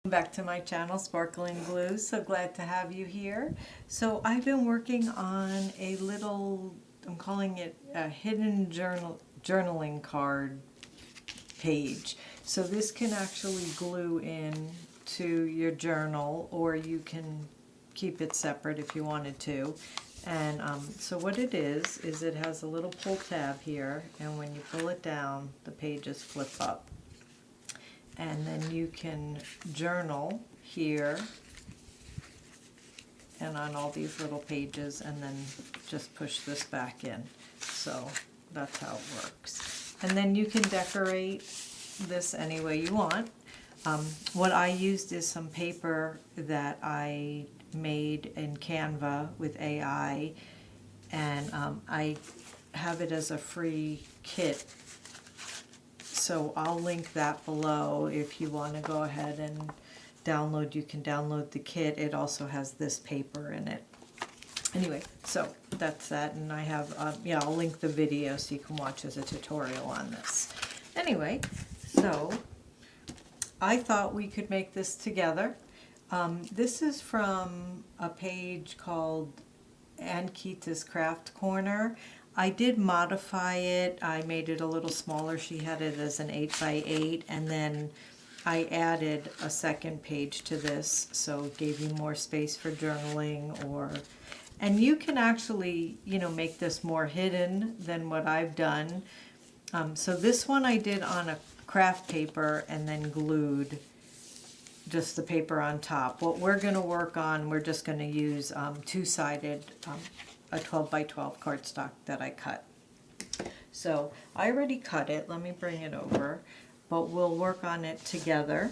Back to my channel, Sparkling Blue. So glad to have you here. So I've been working on a little, I'm calling it a hidden journaling card page. So this can actually glue in to your journal, or you can keep it separate if you wanted to. And so what it is it has a little pull tab here, and when you pull it down, the pages flip up. And then you can journal here and on all these little pages, and then just push this back in. So that's how it works. And then you can decorate this any way you want. What I used is some paper that I made in Canva with AI, and I have it as a free kit. So I'll link that below if you want to go ahead and download. You can download the kit. It also has this paper in it. Anyway, so that's that, and I have, I'll link the video so you can watch as a tutorial on this. Anyway, so I thought we could make this together. This is from a page called Ankita's Craft Corner. I did modify it. I made it a little smaller. She had it as an 8x8, and then I added a second page to this, so it gave you more space for journaling. And you can actually, make this more hidden than what I've done. So this one I did on a craft paper and then glued just the paper on top. What we're going to work on, we're just going to use two-sided, a 12x12 cardstock that I cut. So I already cut it. Let me bring it over, but we'll work on it together.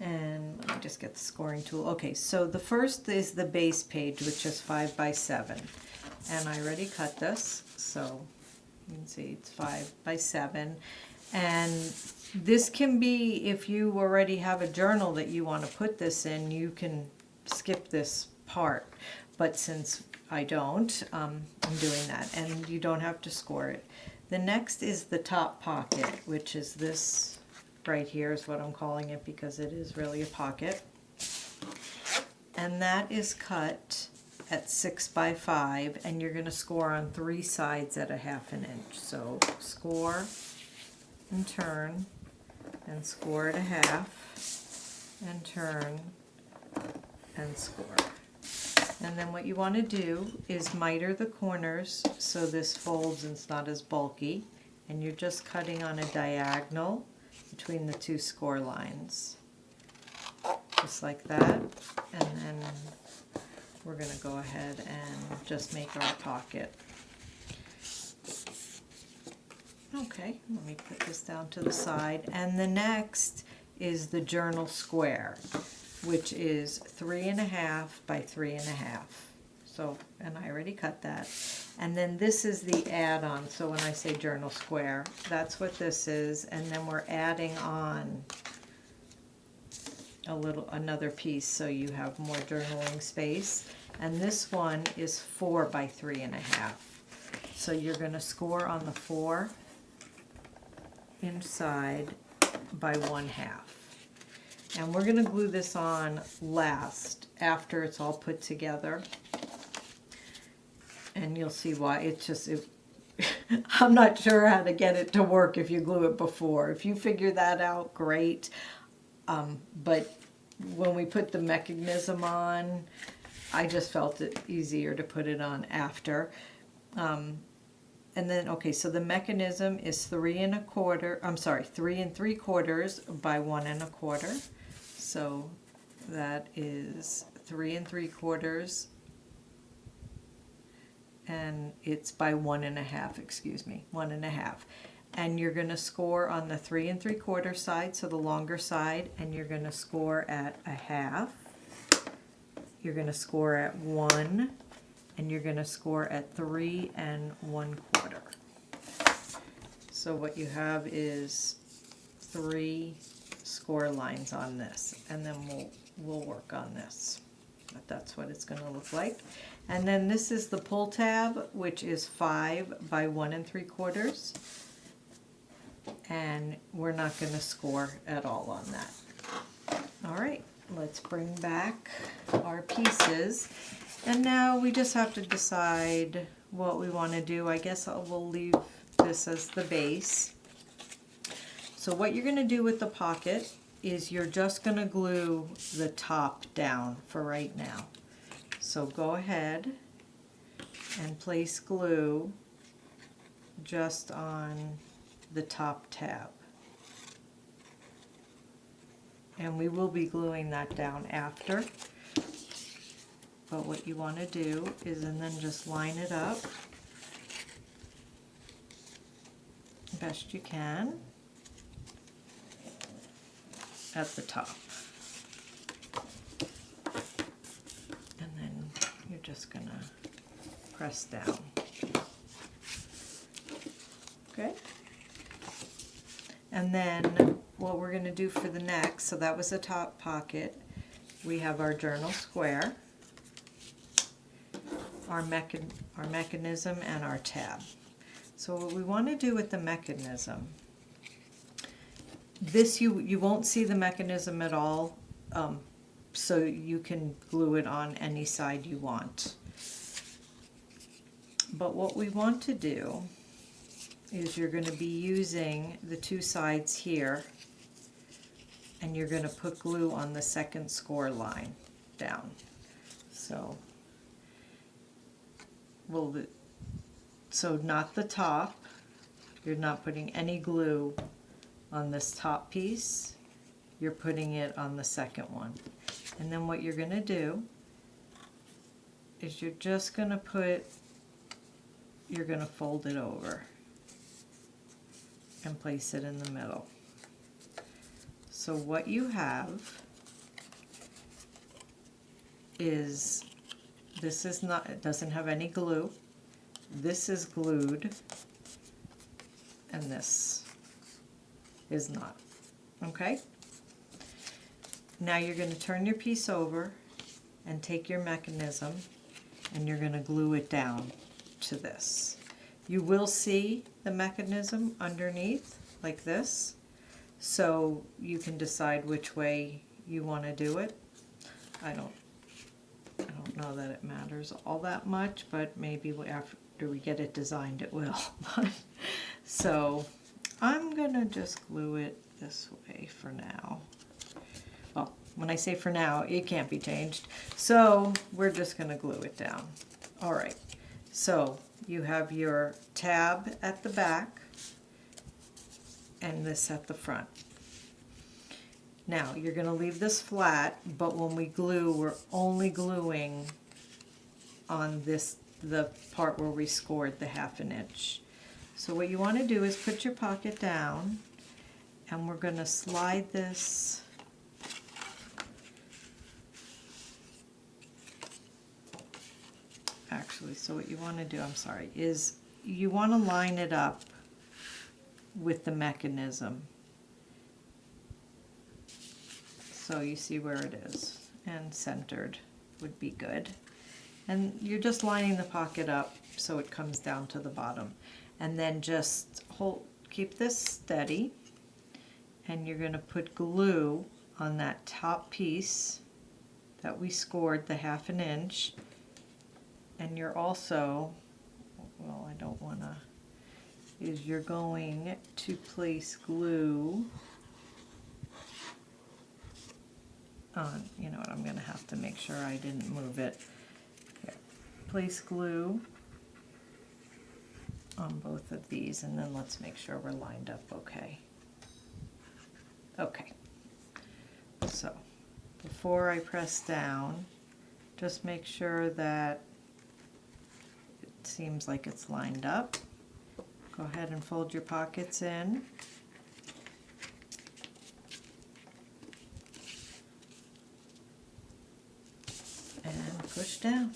And let me just get the scoring tool. Okay, so the first is the base page, which is 5x7, and I already cut this, so you can see it's 5x7. And this can be, if you already have a journal that you want to put this in, you can skip this part. But since I don't, I'm doing that, and you don't have to score it. The next is the top pocket, which is this right here is what I'm calling it, because it is really a pocket. And that is cut at 6x5, and you're going to score on 3 sides at a 1/2 inch. So score and turn, and score at a 1/2, and turn and score. And then what you want to do is miter the corners so this folds and it's not as bulky. And you're just cutting on a diagonal between the 2 score lines. Just like that. And then we're going to go ahead and just make our pocket. Okay, let me put this down to the side. And the next is the journal square, which is 3.5 by 3.5. So, and I already cut that. And then this is the add-on. So when I say journal square, that's what this is. And then we're adding on another piece so you have more journaling space. And this one is 4 by 3.5. So you're going to score on the 4 inside by 1/2. And we're going to glue this on last, after it's all put together. And you'll see why. I'm not sure how to get it to work if you glue it before. If you figure that out, great. But when we put the mechanism on, I just felt it easier to put it on after. And then, okay, so the mechanism is 3 3 3/4 by 1 1/4. So that is 3 3/4, and it's by 1 1/2, excuse me, 1 1/2. And you're going to score on the 3 3/4 side, so the longer side, and you're going to score at a 1/2. You're going to score at 1, and you're going to score at 3 1/4. So what you have is 3 score lines on this, and then we'll work on this. But that's what it's going to look like. And then this is the pull tab, which is 5 by 1 3/4, and we're not going to score at all on that. All right, let's bring back our pieces. And now we just have to decide what we want to do. I guess we'll leave this as the base. So what you're going to do with the pocket is you're just going to glue the top down for right now. So go ahead and place glue just on the top tab. And we will be gluing that down after. But what you want to do is, and then just line it up best you can at the top. And then you're just going to press down. Okay? And then what we're going to do for the next, so that was the top pocket, we have our journal square, our mechanism, and our tab. So what we want to do with the mechanism, this you won't see the mechanism at all, so you can glue it on any side you want. But what we want to do is you're going to be using the two sides here, and you're going to put glue on the second score line down. So, so not the top, you're not putting any glue on this top piece, you're putting it on the second one. And then what you're going to do is you're just going to you're going to fold it over and place it in the middle. So what you have is, this is not, it doesn't have any glue. This is glued, and this is not. Okay? Now you're going to turn your piece over and take your mechanism, and you're going to glue it down to this. You will see the mechanism underneath, like this, so you can decide which way you want to do it. I don't know that it matters all that much, but maybe after we get it designed it will. So I'm gonna just glue it this way for now. Well, when I say for now, it can't be changed. So we're just gonna glue it down. All right, so you have your tab at the back and this at the front. Now you're going to leave this flat, but when we glue, we're only gluing on this, the part where we scored the 1/2 inch. So what you want to do is put your pocket down, and we're going to slide this actually, so what you want to do, I'm sorry, is you want to line it up with the mechanism. So you see where it is, and centered would be good. And you're just lining the pocket up so it comes down to the bottom. And then just keep this steady, and you're going to put glue on that top piece that we scored the 1/2 inch. And you're also, well, I don't want to, you're going to place glue on, you know what, I'm going to have to make sure I didn't move it. Here. Place glue on both of these, and then let's make sure we're lined up okay. Okay. So before I press down, just make sure that it seems like it's lined up. Go ahead and fold your pockets in. And push down.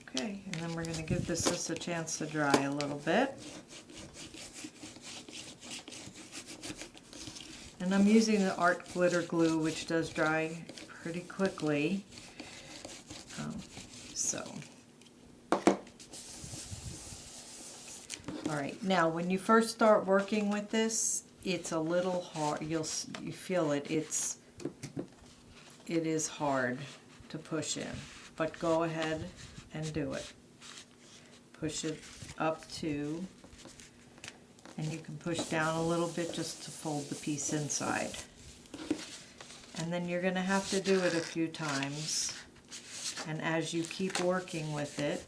Okay, and then we're going to give this just a chance to dry a little bit. And I'm using the Art Glitter Glue, which does dry pretty quickly. All right, now when you first start working with this, it's a little hard. You feel it. It is hard to push in, but go ahead and do it. Push it up to, and you can push down a little bit just to fold the piece inside. And then you're going to have to do it a few times. And as you keep working with it,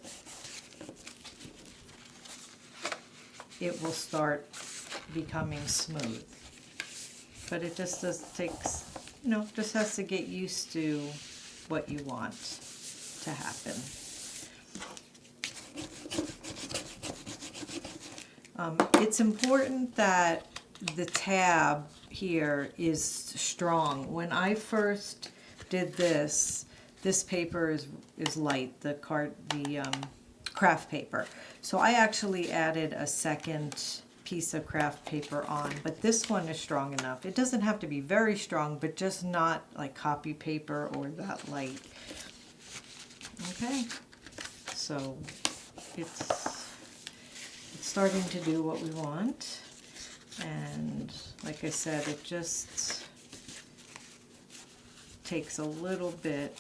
it will start becoming smooth. But it just takes, just has to get used to what you want to happen. It's important that the tab here is strong. When I first did this paper is light, the craft paper. So I actually added a second piece of craft paper on, but this one is strong enough. It doesn't have to be very strong, but just not like copy paper or that light. Okay, so it's starting to do what we want, and like I said, it just takes a little bit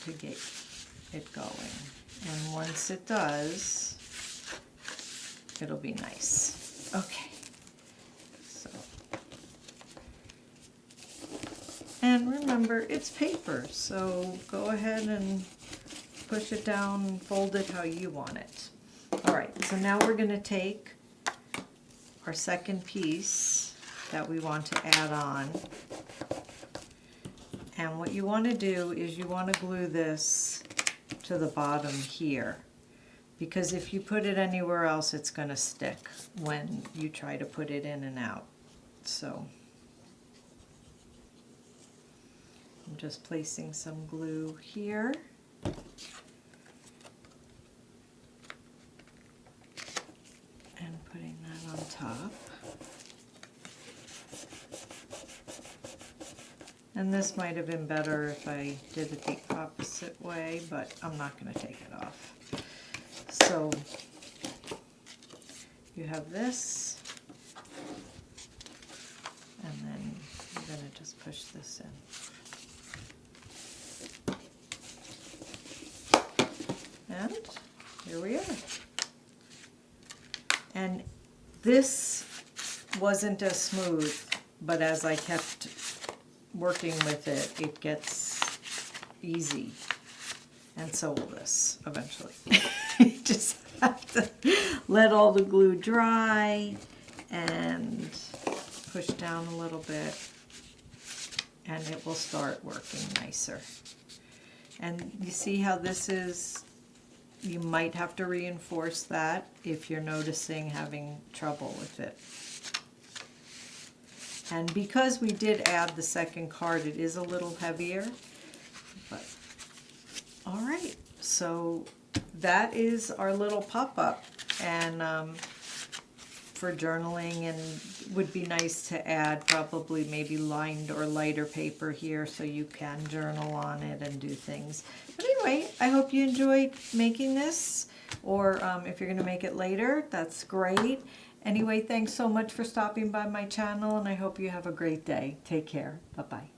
to get it going, and once it does, it'll be nice. Okay, so, and remember, it's paper, so go ahead and push it down and fold it how you want it. All right, so now we're going to take our second piece that we want to add on, and what you want to do is you want to glue this to the bottom here, because if you put it anywhere else, it's going to stick when you try to put it in and out. So I'm just placing some glue here. And putting that on top. And this might have been better if I did it the opposite way, but I'm not going to take it off. So you have this, and then you're going to just push this in. And here we are. And this wasn't as smooth, but as I kept working with it, it gets easy. And so will this eventually. You just have to let all the glue dry and push down a little bit, and it will start working nicer. And you see how this is, you might have to reinforce that if you're noticing having trouble with it. And because we did add the second card, it is a little heavier. But all right, so that is our little pop-up, and for journaling, and would be nice to add probably maybe lined or lighter paper here so you can journal on it and do things. But anyway, I hope you enjoyed making this, or if you're going to make it later, that's great. Anyway, thanks so much for stopping by my channel, and I hope you have a great day. Take care. Bye-bye.